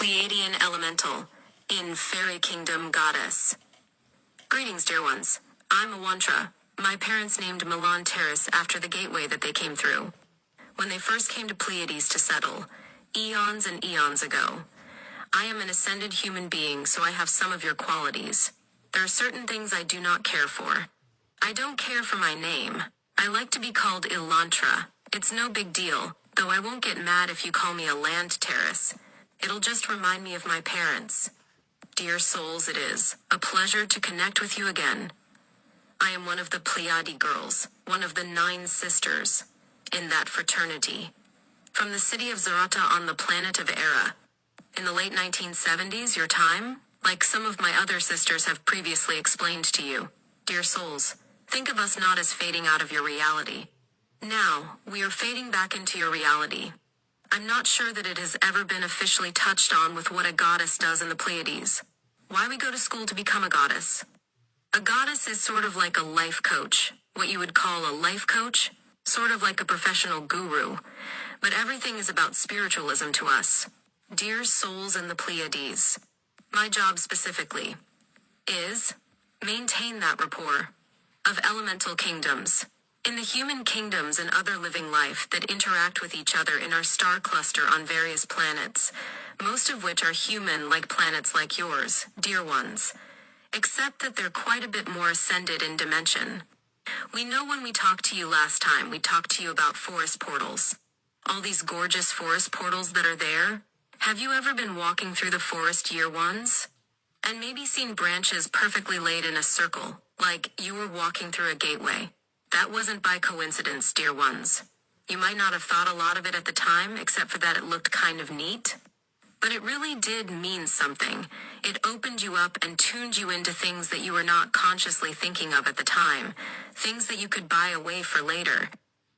Pleiadian elemental, in Fairy Kingdom goddess. Greetings, dear ones. I'm Elantares. My parents named Elantares after the gateway that they came through when they first came to Pleiades to settle, eons and eons ago. I am an ascended human being, so I have some of your qualities. There are certain things I do not care for. I don't care for my name. I like to be called Elantares. It's no big deal, though I won't get mad if you call me Elantares. It'll just remind me of my parents. Dear souls, it is a pleasure to connect with you again. I am one of the Pleiades girls, one of the 9 sisters, in that fraternity. From the city of Zarata on the planet of Era. In the late 1970s, your time, like some of my other sisters have previously explained to you. Dear souls, think of us not as fading out of your reality. Now, we are fading back into your reality. I'm not sure that it has ever been officially touched on with what a goddess does in the Pleiades. Why we go to school to become a goddess. A goddess is sort of like a life coach, what you would call a life coach, sort of like a professional guru. But everything is about spiritualism to us. Dear souls in the Pleiades, my job specifically is maintain that rapport of elemental kingdoms. In the human kingdoms and other living life that interact with each other in our star cluster on various planets, most of which are human-like planets like yours, dear ones, except that they're quite a bit more ascended in dimension. We know when we talked to you last time, we talked to you about forest portals. All these gorgeous forest portals that are there. Have you ever been walking through the forest, year ones? And maybe seen branches perfectly laid in a circle, like you were walking through a gateway. That wasn't by coincidence, dear ones. You might not have thought a lot of it at the time, except for that it looked kind of neat. But it really did mean something. It opened you up and tuned you into things that you were not consciously thinking of at the time. Things that you could buy away for later.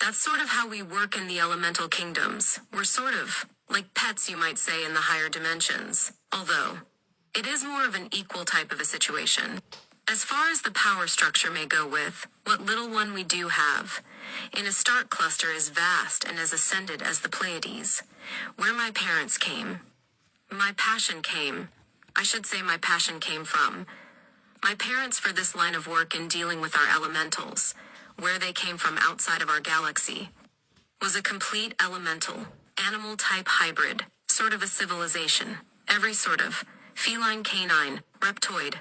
That's sort of how we work in the elemental kingdoms. We're sort of like pets, you might say, in the higher dimensions. Although, it is more of an equal type of a situation. As far as the power structure may go with, what little one we do have, in a star cluster is vast and as ascended as the Pleiades, where my parents came. My passion came from. My parents for this line of work in dealing with our elementals, where they came from outside of our galaxy, was a complete elemental, animal-type hybrid, sort of a civilization, every sort of, feline, canine, reptoid,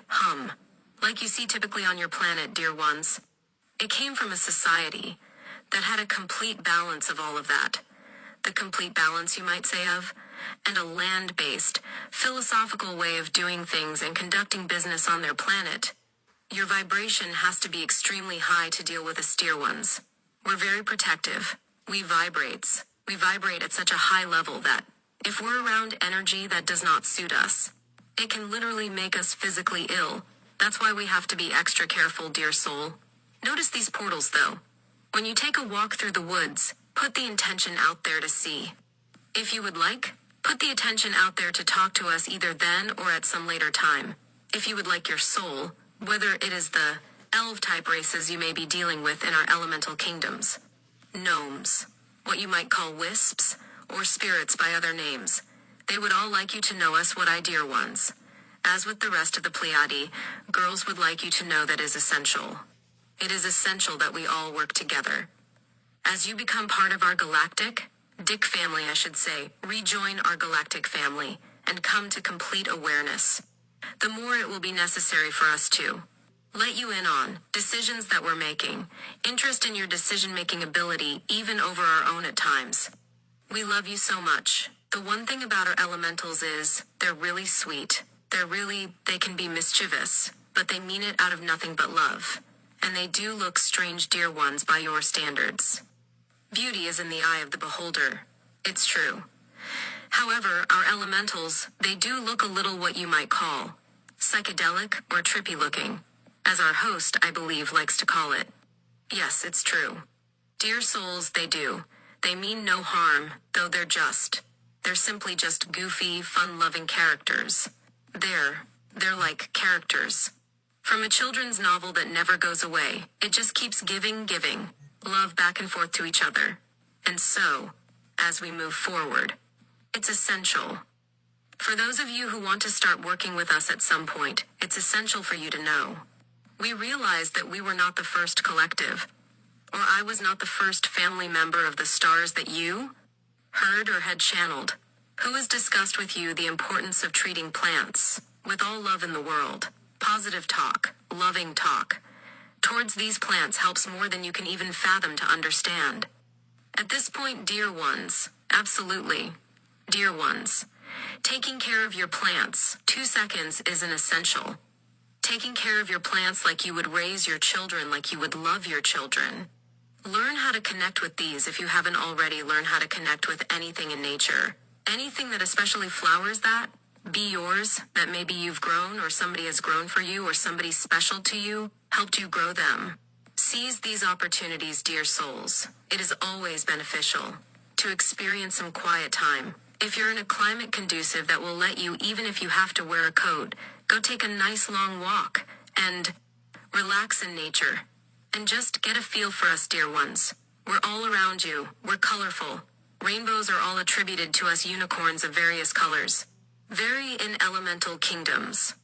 like you see typically on your planet, dear ones. It came from a society that had a complete balance of all of that. The complete balance, you might say, of, and a land-based, philosophical way of doing things and conducting business on their planet. Your vibration has to be extremely high to deal with us, dear ones. We're very protective. We vibrate at such a high level that, if we're around energy that does not suit us, it can literally make us physically ill. That's why we have to be extra careful, dear soul. Notice these portals, though. When you take a walk through the woods, put the intention out there to see. If you would like, put the attention out there to talk to us either then or at some later time. If you would like your soul, whether it is the elf-type races you may be dealing with in our elemental kingdoms, gnomes, what you might call wisps, or spirits by other names, they would all like you to know us, what I, dear ones. As with the rest of the Pleiades, girls would like you to know that is essential. It is essential that we all work together. As you become part of our galactic, Dick family I should say, rejoin our galactic family, and come to complete awareness. The more it will be necessary for us to let you in on decisions that we're making, interest in your decision-making ability, even over our own at times. We love you so much. The one thing about our elementals is, they're really sweet. They can be mischievous, but they mean it out of nothing but love. And they do look strange, dear ones, by your standards. Beauty is in the eye of the beholder. It's true. However, our elementals, they do look a little what you might call psychedelic or trippy looking, as our host, I believe, likes to call it. Yes, it's true. Dear souls, they do. They mean no harm, though they're simply just goofy, fun-loving characters. They're like characters from a children's novel that never goes away. It just keeps giving, love back and forth to each other. And so, as we move forward, it's essential For those of you who want to start working with us at some point, it's essential for you to know. We realized that we were not the first collective, or I was not the first family member of the stars that you heard or had channeled, who has discussed with you the importance of treating plants with all love in the world. Positive talk, loving talk, towards these plants helps more than you can even fathom to understand. At this point, dear ones, absolutely, dear ones, taking care of your plants, 2 seconds is an essential. Taking care of your plants like you would raise your children, like you would love your children. Learn how to connect with these if you haven't already. Learn how to connect with anything in nature. Anything that especially flowers that be yours, that maybe you've grown or somebody has grown for you or somebody special to you, helped you grow them. Seize these opportunities, dear souls. It is always beneficial to experience some quiet time. If you're in a climate conducive that will let you, even if you have to wear a coat, go take a nice long walk and relax in nature. And just get a feel for us, dear ones. We're all around you. We're colorful. Rainbows are all attributed to us, unicorns of various colors. Very in elemental kingdoms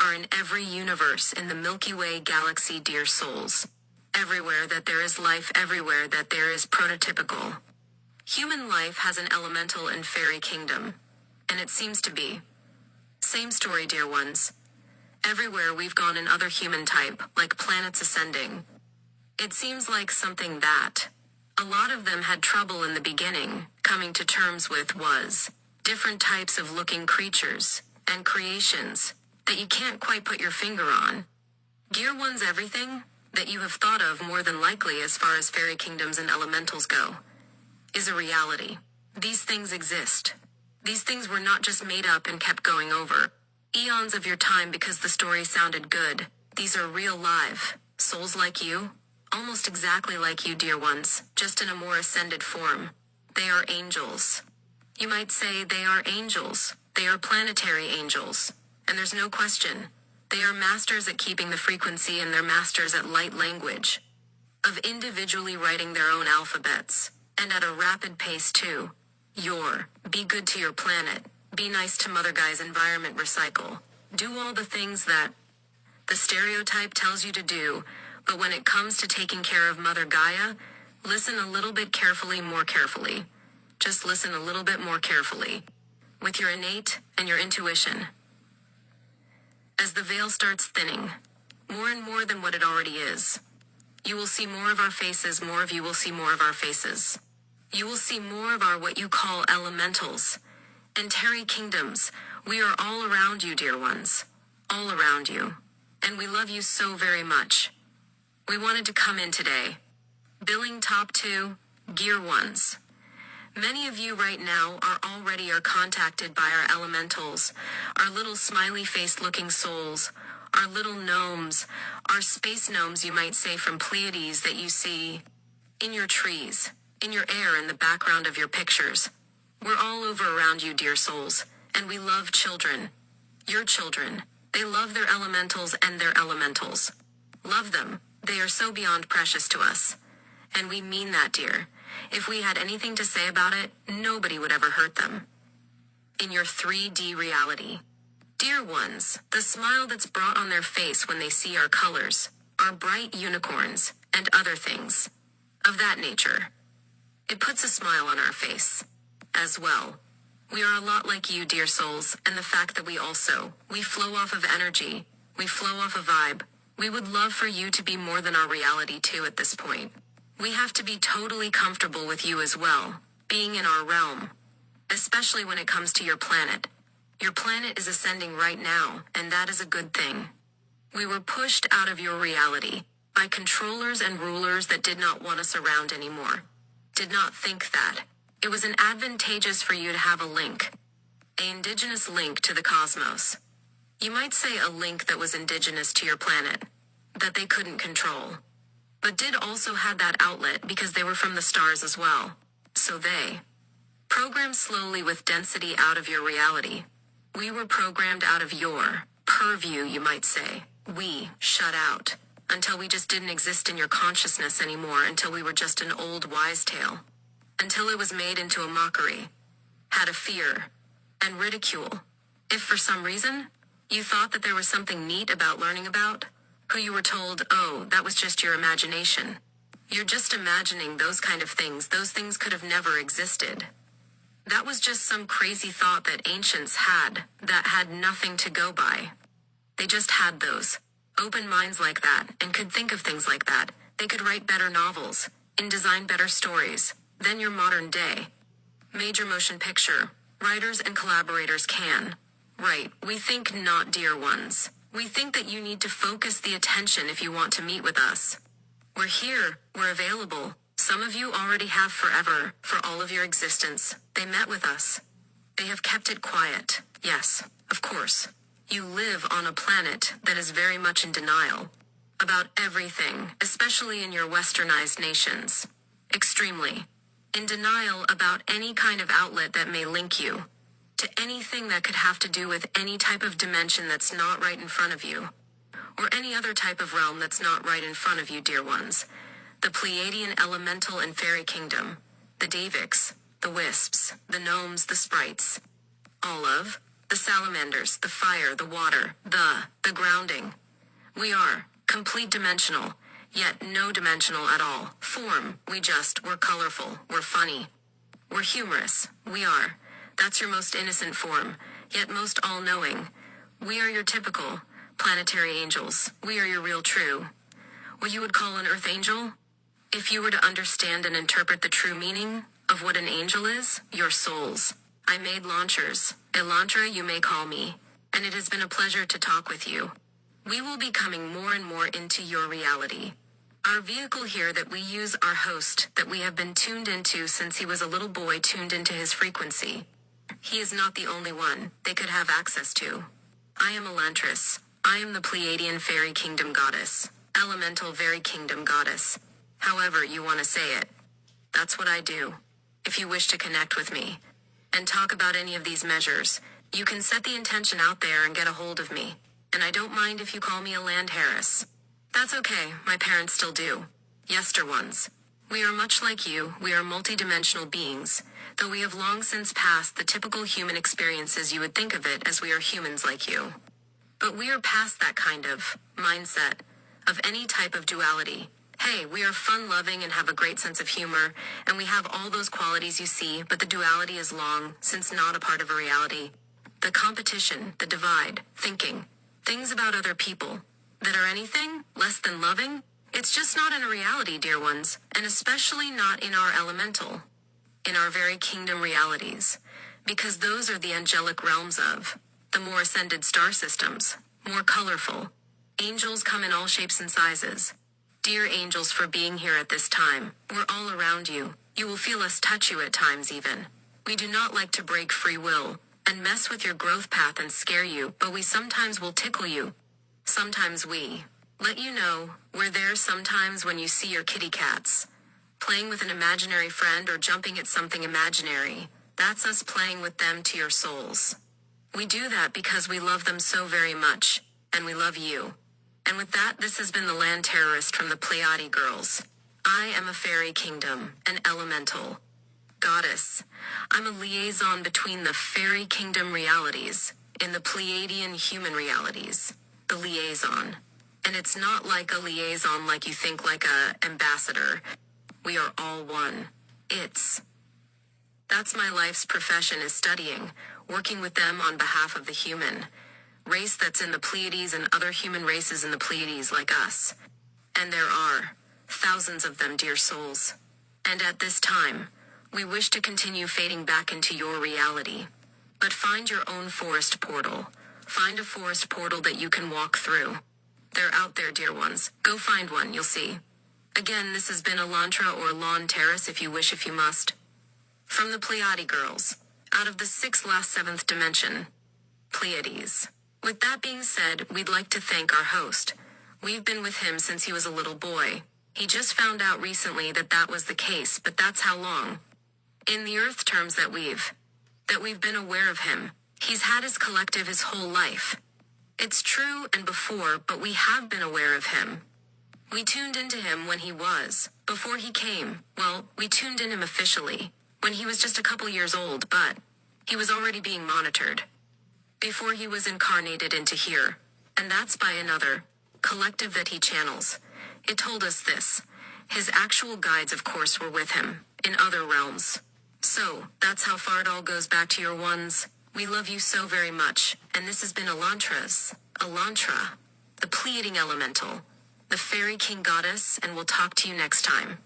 are in every universe in the Milky Way galaxy, dear souls. Everywhere that there is life, everywhere that there is prototypical human life has an elemental and fairy kingdom. And it seems to be. Same story, dear ones. Everywhere we've gone in other human type, like planets ascending. It seems like something that a lot of them had trouble in the beginning coming to terms with was different types of looking creatures and creations that you can't quite put your finger on. Dear ones, everything that you have thought of more than likely as far as fairy kingdoms and elementals go is a reality. These things exist. These things were not just made up and kept going over eons of your time because the story sounded good. These are real live souls like you, almost exactly like you, dear ones, just in a more ascended form. They are angels. You might say they are angels. They are planetary angels. And there's no question. They are masters at keeping the frequency, and they're masters at light language, of individually writing their own alphabets, and at a rapid pace too. Be good to your planet. Be nice to Mother Gaia's environment, recycle. Do all the things that the stereotype tells you to do, but when it comes to taking care of Mother Gaia, listen a little bit carefully, more carefully. Just listen a little bit more carefully. With your innate and your intuition. As the veil starts thinning, more and more than what it already is, you will see more of our faces, more of you will see more of our faces. You will see more of our what you call elementals and terry kingdoms. We are all around you, dear ones. All around you. And we love you so very much. We wanted to come in today. Billing top 2, gear ones. Many of you right now are contacted by our elementals, our little smiley-faced looking souls, our little gnomes, our space gnomes, you might say, from Pleiades that you see in your trees, in your air, in the background of your pictures. We're all over around you, dear souls, and we love children. Your children. They love their elementals and their elementals. Love them. They are so beyond precious to us. And we mean that, dear. If we had anything to say about it, nobody would ever hurt them. In your 3D reality. Dear ones, the smile that's brought on their face when they see our colors, our bright unicorns, and other things of that nature. It puts a smile on our face. As well. We are a lot like you, dear souls, and the fact that we flow off of energy, we flow off a vibe. We would love for you to be more than our reality too at this point. We have to be totally comfortable with you as well, being in our realm. Especially when it comes to your planet. Your planet is ascending right now, and that is a good thing. We were pushed out of your reality by controllers and rulers that did not want us around anymore. Did not think that it was an advantageous for you to have a link. An indigenous link to the cosmos. You might say a link that was indigenous to your planet. That they couldn't control. But did also have that outlet because they were from the stars as well. So they programmed slowly with density out of your reality. We were programmed out of your purview, you might say. We shut out until we just didn't exist in your consciousness anymore, until we were just an old wise tale. Until it was made into a mockery, had a fear, and ridicule. If for some reason, you thought that there was something neat about learning about, who you were told, oh, that was just your imagination. You're just imagining those kind of things. Those things could have never existed. That was just some crazy thought that ancients had, that had nothing to go by. They just had those open minds like that, and could think of things like that. They could write better novels, and design better stories, than your modern day major motion picture writers and collaborators can. Right, we think not, dear ones. We think that you need to focus the attention if you want to meet with us. We're here, we're available. Some of you already have forever, for all of your existence. They met with us. They have kept it quiet. Yes, of course. You live on a planet that is very much in denial about everything, especially in your westernized nations. Extremely. In denial about any kind of outlet that may link you to anything that could have to do with any type of dimension that's not right in front of you, or any other type of realm that's not right in front of you, dear ones. The Pleiadian elemental and fairy kingdom, the Davics, the wisps, the gnomes, the sprites, all of, the salamanders, the fire, the water, the grounding. We are complete dimensional, yet no dimensional at all. Form, we're colorful, we're funny, we're humorous, we are. That's your most innocent form, yet most all-knowing. We are your typical planetary angels. We are your real true, what you would call an earth angel. If you were to understand and interpret the true meaning of what an angel is, your souls. I made launchers. Elantra you may call me, and it has been a pleasure to talk with you. We will be coming more and more into your reality. Our vehicle here that we use, our host, that we have been tuned into since he was a little boy, tuned into his frequency. He is not the only one they could have access to. I am Elantares. I am the Pleiadian fairy kingdom goddess. Elemental fairy kingdom goddess. However you want to say it. That's what I do. If you wish to connect with me and talk about any of these measures, you can set the intention out there and get a hold of me. And I don't mind if you call me Elantares. That's okay, my parents still do. Yester ones. We are much like you, we are multidimensional beings, though we have long since passed the typical human experiences you would think of it as we are humans like you. But we are past that kind of mindset, of any type of duality. Hey, we are fun-loving and have a great sense of humor, and we have all those qualities you see, but the duality is long, since not a part of a reality. The competition, the divide, thinking, things about other people, that are anything less than loving, it's just not in a reality, dear ones, and especially not in our elemental, in our very kingdom realities, because those are the angelic realms of the more ascended star systems, more colorful. Angels come in all shapes and sizes. Dear angels, for being here at this time, we're all around you. You will feel us touch you at times even. We do not like to break free will and mess with your growth path and scare you, but we sometimes will tickle you. Sometimes we let you know we're there sometimes when you see your kitty cats playing with an imaginary friend or jumping at something imaginary. That's us playing with them to your souls. We do that because we love them so very much, and we love you. And with that, this has been the land terrorist from the Pleiades girls. I am a fairy kingdom, an elemental goddess. I'm a liaison between the fairy kingdom realities and the Pleiadian human realities. The liaison. And it's not like a liaison like you think, like a ambassador. We are all one. That's my life's profession, is studying, working with them on behalf of the human race that's in the Pleiades and other human races in the Pleiades like us. And there are thousands of them, dear souls. And at this time, we wish to continue fading back into your reality. But find your own forest portal. Find a forest portal that you can walk through. They're out there, dear ones. Go find one, you'll see. Again, this has been Elantra or Elantares if you wish, if you must. From the Pleiades girls. Out of the sixth last seventh dimension. Pleiades. With that being said, we'd like to thank our host. We've been with him since he was a little boy. He just found out recently that that was the case, but that's how long. In the earth terms that we've been aware of him. He's had his collective his whole life. It's true and before, but we have been aware of him. We tuned into him when he was, before he came, well, we tuned in him officially, when he was just a couple years old, but he was already being monitored. before he was incarnated into here. And that's by another collective that he channels. It told us this. His actual guides, of course, were with him, in other realms. So, that's how far it all goes back to your ones. We love you so very much, and this has been Elantra, the Pleiadian elemental, the fairy king goddess, and we'll talk to you next time.